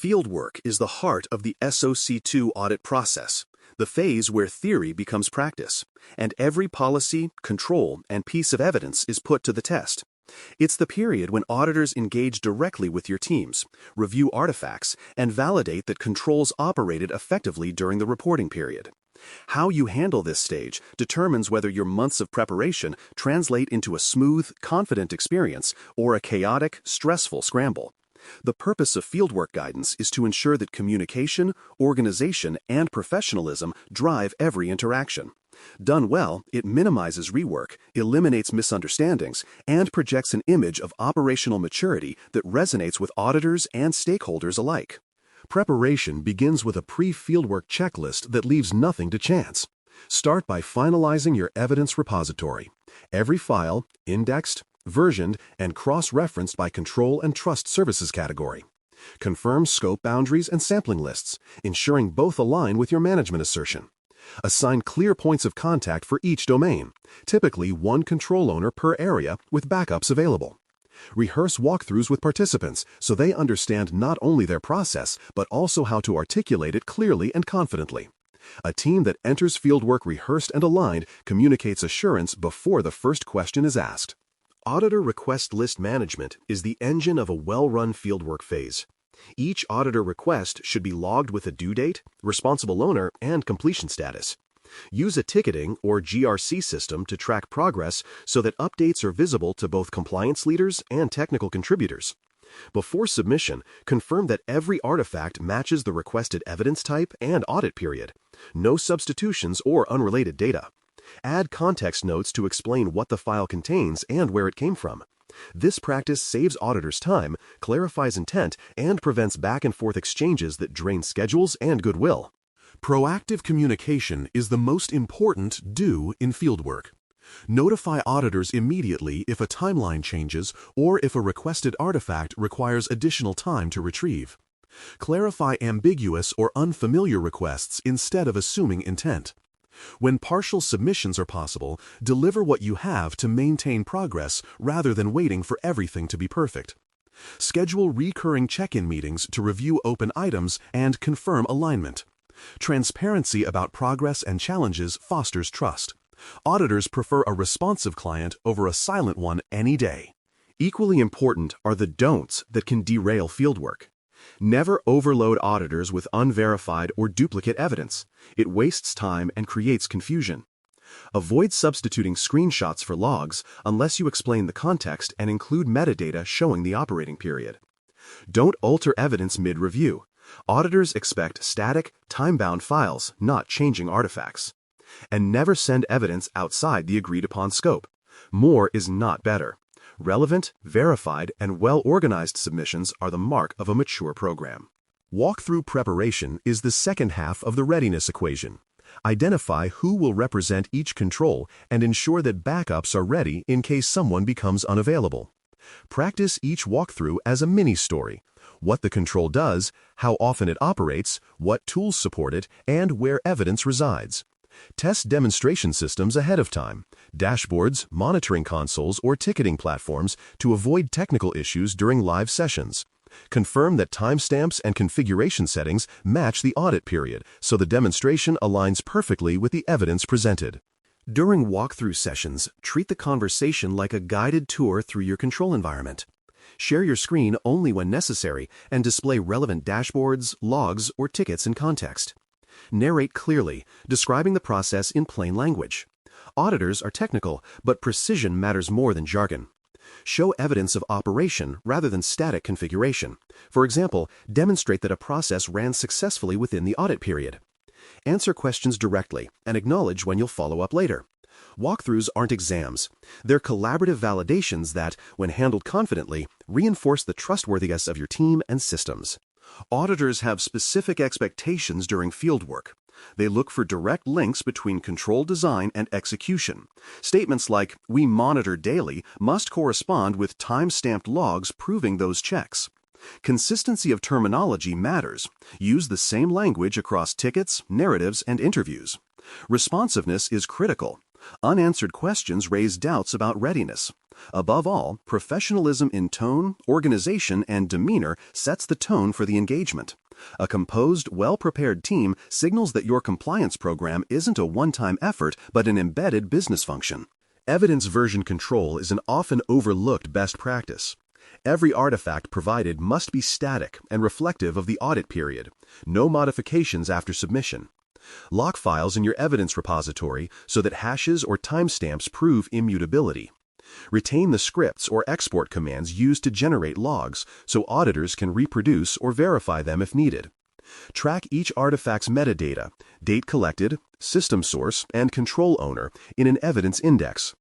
Fieldwork is the heart of the SOC2 audit process, the phase where theory becomes practice, and every policy, control, and piece of evidence is put to the test. It's the period when auditors engage directly with your teams, review artifacts, and validate that controls operated effectively during the reporting period. How you handle this stage determines whether your months of preparation translate into a smooth, confident experience or a chaotic, stressful scramble. The purpose of fieldwork guidance is to ensure that communication, organization, and professionalism drive every interaction. Done well, it minimizes rework, eliminates misunderstandings, and projects an image of operational maturity that resonates with auditors and stakeholders alike. Preparation begins with a pre-fieldwork checklist that leaves nothing to chance. Start by finalizing your evidence repository. Every file, indexed, versioned, and cross-referenced by Control and Trust Services category. Confirm scope boundaries and sampling lists, ensuring both align with your management assertion. Assign clear points of contact for each domain, typically one control owner per area with backups available. Rehearse walkthroughs with participants so they understand not only their process, but also how to articulate it clearly and confidently. A team that enters fieldwork rehearsed and aligned communicates assurance before the first question is asked. Auditor request list management is the engine of a well-run fieldwork phase. Each auditor request should be logged with a due date, responsible owner, and completion status. Use a ticketing or GRC system to track progress so that updates are visible to both compliance leaders and technical contributors. Before submission, confirm that every artifact matches the requested evidence type and audit period. No substitutions or unrelated data. Add context notes to explain what the file contains and where it came from. This practice saves auditors time, clarifies intent, and prevents back-and-forth exchanges that drain schedules and goodwill. Proactive communication is the most important do in fieldwork. Notify auditors immediately if a timeline changes or if a requested artifact requires additional time to retrieve. Clarify ambiguous or unfamiliar requests instead of assuming intent. When partial submissions are possible, deliver what you have to maintain progress rather than waiting for everything to be perfect. Schedule recurring check-in meetings to review open items and confirm alignment. Transparency about progress and challenges fosters trust. Auditors prefer a responsive client over a silent one any day. Equally important are the don'ts that can derail fieldwork. Never overload auditors with unverified or duplicate evidence. It wastes time and creates confusion. Avoid substituting screenshots for logs unless you explain the context and include metadata showing the operating period. Don't alter evidence mid-review. Auditors expect static, time-bound files, not changing artifacts. And never send evidence outside the agreed-upon scope. More is not better. Relevant, verified, and well-organized submissions are the mark of a mature program. Walkthrough preparation is the second half of the readiness equation. Identify who will represent each control and ensure that backups are ready in case someone becomes unavailable. Practice each walkthrough as a mini-story. What the control does, how often it operates, what tools support it, and where evidence resides. Test demonstration systems ahead of time, dashboards, monitoring consoles, or ticketing platforms to avoid technical issues during live sessions. Confirm that timestamps and configuration settings match the audit period so the demonstration aligns perfectly with the evidence presented. During walkthrough sessions, treat the conversation like a guided tour through your control environment. Share your screen only when necessary and display relevant dashboards, logs, or tickets in context. Narrate clearly, describing the process in plain language. Auditors are technical, but precision matters more than jargon. Show evidence of operation rather than static configuration. For example, demonstrate that a process ran successfully within the audit period. Answer questions directly and acknowledge when you'll follow up later. Walkthroughs aren't exams. They're collaborative validations that, when handled confidently, reinforce the trustworthiness of your team and systems. Auditors have specific expectations during fieldwork. They look for direct links between control design and execution. Statements like, "We monitor daily," must correspond with time-stamped logs proving those checks. Consistency of terminology matters. Use the same language across tickets, narratives, and interviews. Responsiveness is critical. Unanswered questions raise doubts about readiness. Above all, professionalism in tone, organization, and demeanor sets the tone for the engagement. A composed, well-prepared team signals that your compliance program isn't a one-time effort but an embedded business function. Evidence version control is an often overlooked best practice. Every artifact provided must be static and reflective of the audit period. No modifications after submission. Lock files in your evidence repository so that hashes or timestamps prove immutability. Retain the scripts or export commands used to generate logs so auditors can reproduce or verify them if needed. Track each artifact's metadata, date collected, system source, and control owner in an evidence index.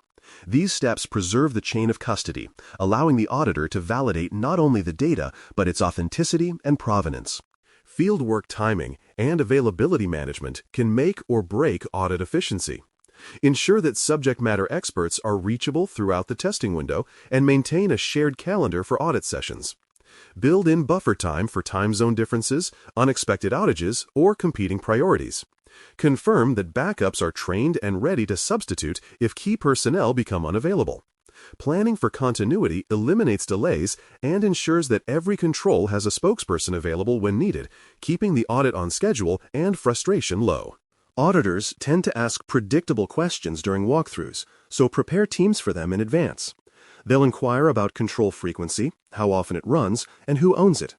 These steps preserve the chain of custody, allowing the auditor to validate not only the data but its authenticity and provenance. Fieldwork timing and availability management can make or break audit efficiency. Ensure that subject matter experts are reachable throughout the testing window and maintain a shared calendar for audit sessions. Build in buffer time for time zone differences, unexpected outages, or competing priorities. Confirm that backups are trained and ready to substitute if key personnel become unavailable. Planning for continuity eliminates delays and ensures that every control has a spokesperson available when needed, keeping the audit on schedule and frustration low. Auditors tend to ask predictable questions during walkthroughs, so prepare teams for them in advance. They'll inquire about control frequency, how often it runs, and who owns it.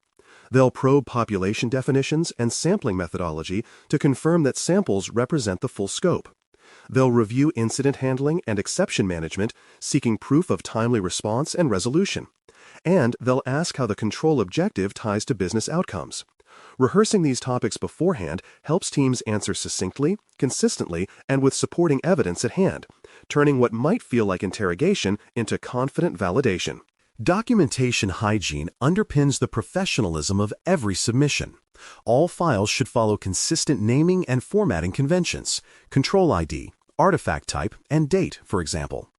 They'll probe population definitions and sampling methodology to confirm that samples represent the full scope. They'll review incident handling and exception management, seeking proof of timely response and resolution. And they'll ask how the control objective ties to business outcomes. Rehearsing these topics beforehand helps teams answer succinctly, consistently, and with supporting evidence at hand, turning what might feel like interrogation into confident validation. Documentation hygiene underpins the professionalism of every submission. All files should follow consistent naming and formatting conventions, control ID, artifact type, and date, for example.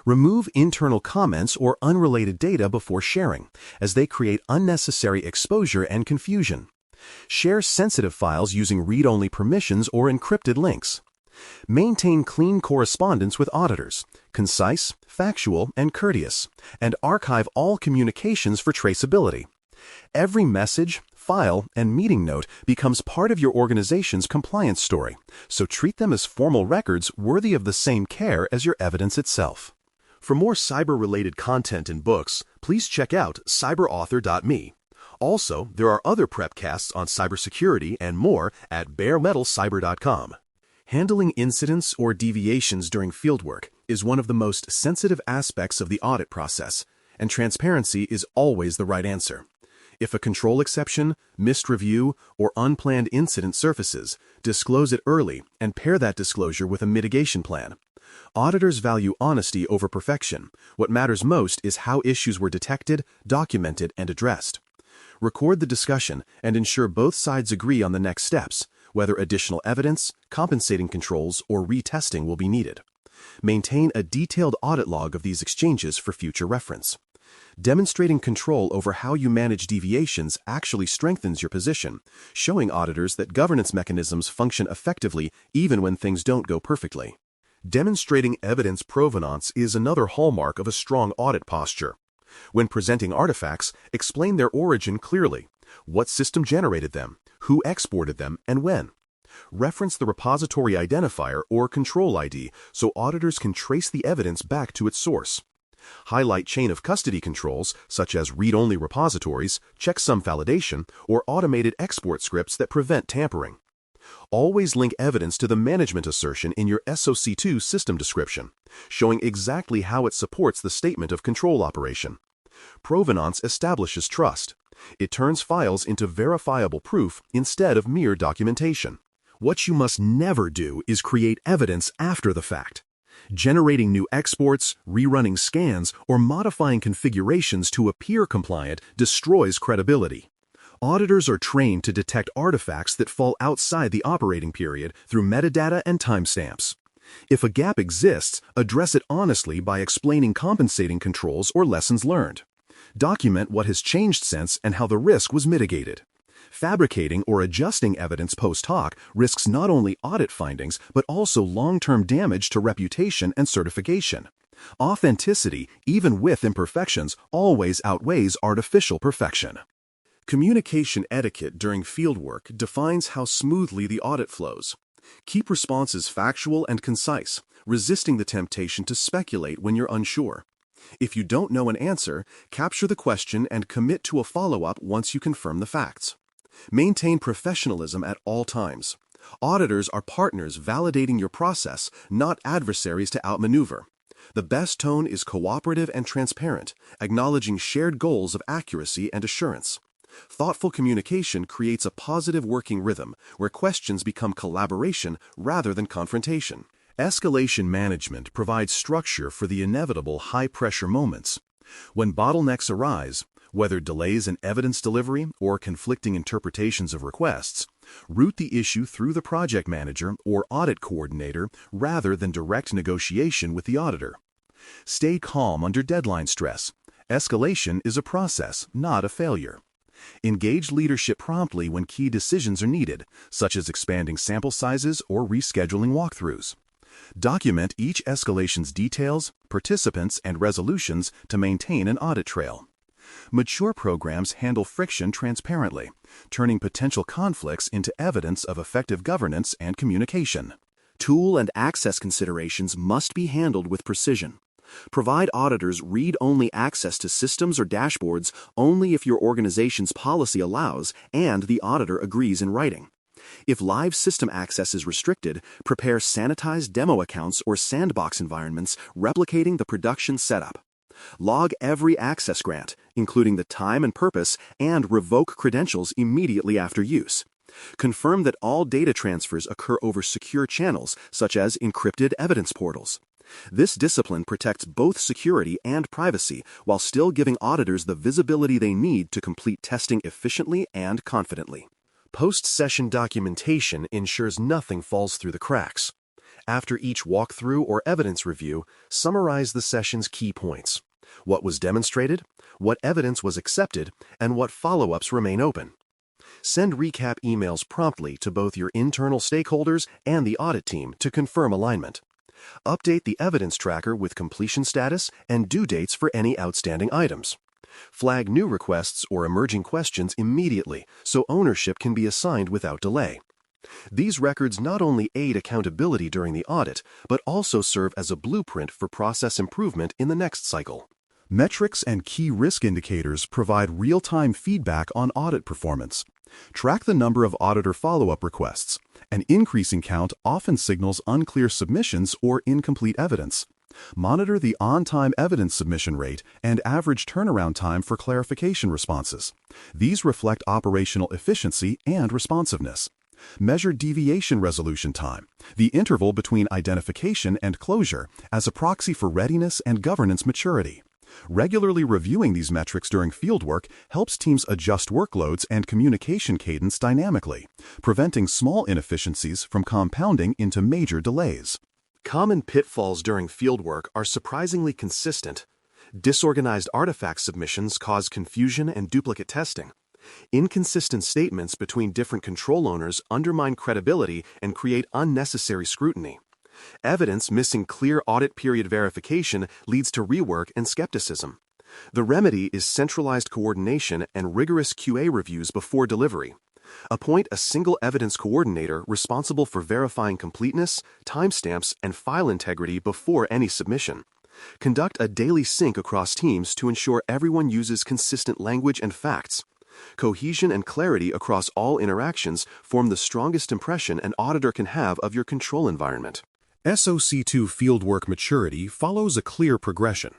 Remove internal comments or unrelated data before sharing, as they create unnecessary exposure and confusion. Share sensitive files using read-only permissions or encrypted links. Maintain clean correspondence with auditors, concise, factual, and courteous, and archive all communications for traceability. Every message, file, and meeting note becomes part of your organization's compliance story, so treat them as formal records worthy of the same care as your evidence itself. For more cyber-related content and books, please check out cyberauthor.me. Also, there are other prepcasts on cybersecurity and more at baremetalcyber.com. Handling incidents or deviations during fieldwork is one of the most sensitive aspects of the audit process, and transparency is always the right answer. If a control exception, missed review, or unplanned incident surfaces, disclose it early and pair that disclosure with a mitigation plan. Auditors value honesty over perfection. What matters most is how issues were detected, documented, and addressed. Record the discussion and ensure both sides agree on the next steps, whether additional evidence, compensating controls, or retesting will be needed. Maintain a detailed audit log of these exchanges for future reference. Demonstrating control over how you manage deviations actually strengthens your position, showing auditors that governance mechanisms function effectively even when things don't go perfectly. Demonstrating evidence provenance is another hallmark of a strong audit posture. When presenting artifacts, explain their origin clearly. What system generated them, who exported them, and when. Reference the repository identifier or control ID so auditors can trace the evidence back to its source. Highlight chain of custody controls, such as read-only repositories, checksum validation, or automated export scripts that prevent tampering. Always link evidence to the management assertion in your SOC2 system description, showing exactly how it supports the statement of control operation. Provenance establishes trust. It turns files into verifiable proof instead of mere documentation. What you must never do is create evidence after the fact. Generating new exports, rerunning scans, or modifying configurations to appear compliant destroys credibility. Auditors are trained to detect artifacts that fall outside the operating period through metadata and timestamps. If a gap exists, address it honestly by explaining compensating controls or lessons learned. Document what has changed since and how the risk was mitigated. Fabricating or adjusting evidence post hoc risks not only audit findings but also long-term damage to reputation and certification. Authenticity, even with imperfections, always outweighs artificial perfection. Communication etiquette during fieldwork defines how smoothly the audit flows. Keep responses factual and concise, resisting the temptation to speculate when you're unsure. If you don't know an answer, capture the question and commit to a follow-up once you confirm the facts. Maintain professionalism at all times. Auditors are partners validating your process, not adversaries to outmaneuver. The best tone is cooperative and transparent, acknowledging shared goals of accuracy and assurance. Thoughtful communication creates a positive working rhythm where questions become collaboration rather than confrontation. Escalation management provides structure for the inevitable high-pressure moments. When bottlenecks arise, whether delays in evidence delivery or conflicting interpretations of requests, route the issue through the project manager or audit coordinator rather than direct negotiation with the auditor. Stay calm under deadline stress. Escalation is a process, not a failure. Engage leadership promptly when key decisions are needed, such as expanding sample sizes or rescheduling walkthroughs. Document each escalation's details, participants, and resolutions to maintain an audit trail. Mature programs handle friction transparently, turning potential conflicts into evidence of effective governance and communication. Tool and access considerations must be handled with precision. Provide auditors read-only access to systems or dashboards only if your organization's policy allows and the auditor agrees in writing. If live system access is restricted, prepare sanitized demo accounts or sandbox environments replicating the production setup. Log every access grant, including the time and purpose, and revoke credentials immediately after use. Confirm that all data transfers occur over secure channels, such as encrypted evidence portals. This discipline protects both security and privacy while still giving auditors the visibility they need to complete testing efficiently and confidently. Post-session documentation ensures nothing falls through the cracks. After each walkthrough or evidence review, summarize the session's key points. What was demonstrated, what evidence was accepted, and what follow-ups remain open. Send recap emails promptly to both your internal stakeholders and the audit team to confirm alignment. Update the evidence tracker with completion status and due dates for any outstanding items. Flag new requests or emerging questions immediately so ownership can be assigned without delay. These records not only aid accountability during the audit, but also serve as a blueprint for process improvement in the next cycle. Metrics and key risk indicators provide real-time feedback on audit performance. Track the number of auditor follow-up requests. An increasing count often signals unclear submissions or incomplete evidence. Monitor the on-time evidence submission rate and average turnaround time for clarification responses. These reflect operational efficiency and responsiveness. Measure deviation resolution time, the interval between identification and closure, as a proxy for readiness and governance maturity. Regularly reviewing these metrics during fieldwork helps teams adjust workloads and communication cadence dynamically, preventing small inefficiencies from compounding into major delays. Common pitfalls during fieldwork are surprisingly consistent. Disorganized artifact submissions cause confusion and duplicate testing. Inconsistent statements between different control owners undermine credibility and create unnecessary scrutiny. Evidence missing clear audit period verification leads to rework and skepticism. The remedy is centralized coordination and rigorous QA reviews before delivery. Appoint a single evidence coordinator responsible for verifying completeness, timestamps, and file integrity before any submission. Conduct a daily sync across teams to ensure everyone uses consistent language and facts. Cohesion and clarity across all interactions form the strongest impression an auditor can have of your control environment. SOC2 fieldwork maturity follows a clear progression.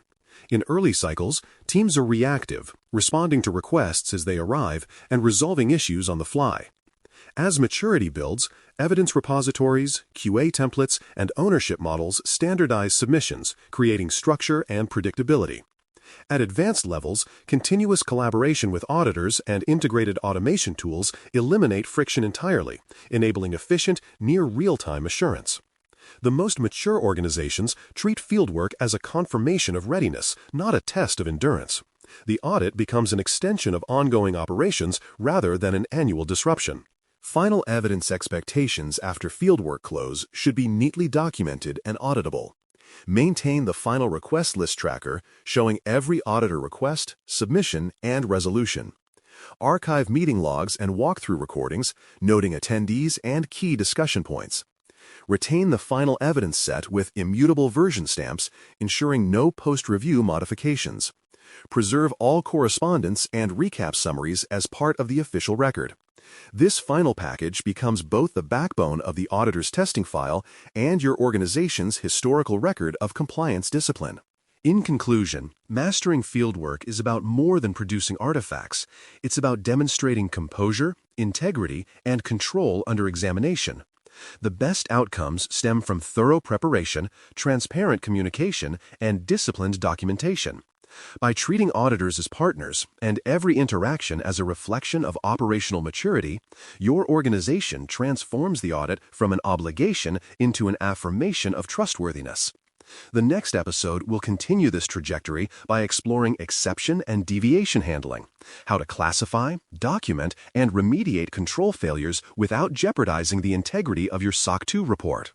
In early cycles, teams are reactive, responding to requests as they arrive and resolving issues on the fly. As maturity builds, evidence repositories, QA templates, and ownership models standardize submissions, creating structure and predictability. At advanced levels, continuous collaboration with auditors and integrated automation tools eliminate friction entirely, enabling efficient, near real-time assurance. The most mature organizations treat fieldwork as a confirmation of readiness, not a test of endurance. The audit becomes an extension of ongoing operations rather than an annual disruption. Final evidence expectations after fieldwork close should be neatly documented and auditable. Maintain the final request list tracker showing every auditor request, submission, and resolution. Archive meeting logs and walkthrough recordings, noting attendees and key discussion points. Retain the final evidence set with immutable version stamps, ensuring no post-review modifications. Preserve all correspondence and recap summaries as part of the official record. This final package becomes both the backbone of the auditor's testing file and your organization's historical record of compliance discipline. In conclusion, mastering fieldwork is about more than producing artifacts. It's about demonstrating composure, integrity, and control under examination. The best outcomes stem from thorough preparation, transparent communication, and disciplined documentation. By treating auditors as partners and every interaction as a reflection of operational maturity, your organization transforms the audit from an obligation into an affirmation of trustworthiness. The next episode will continue this trajectory by exploring exception and deviation handling, how to classify, document, and remediate control failures without jeopardizing the integrity of your SOC 2 report.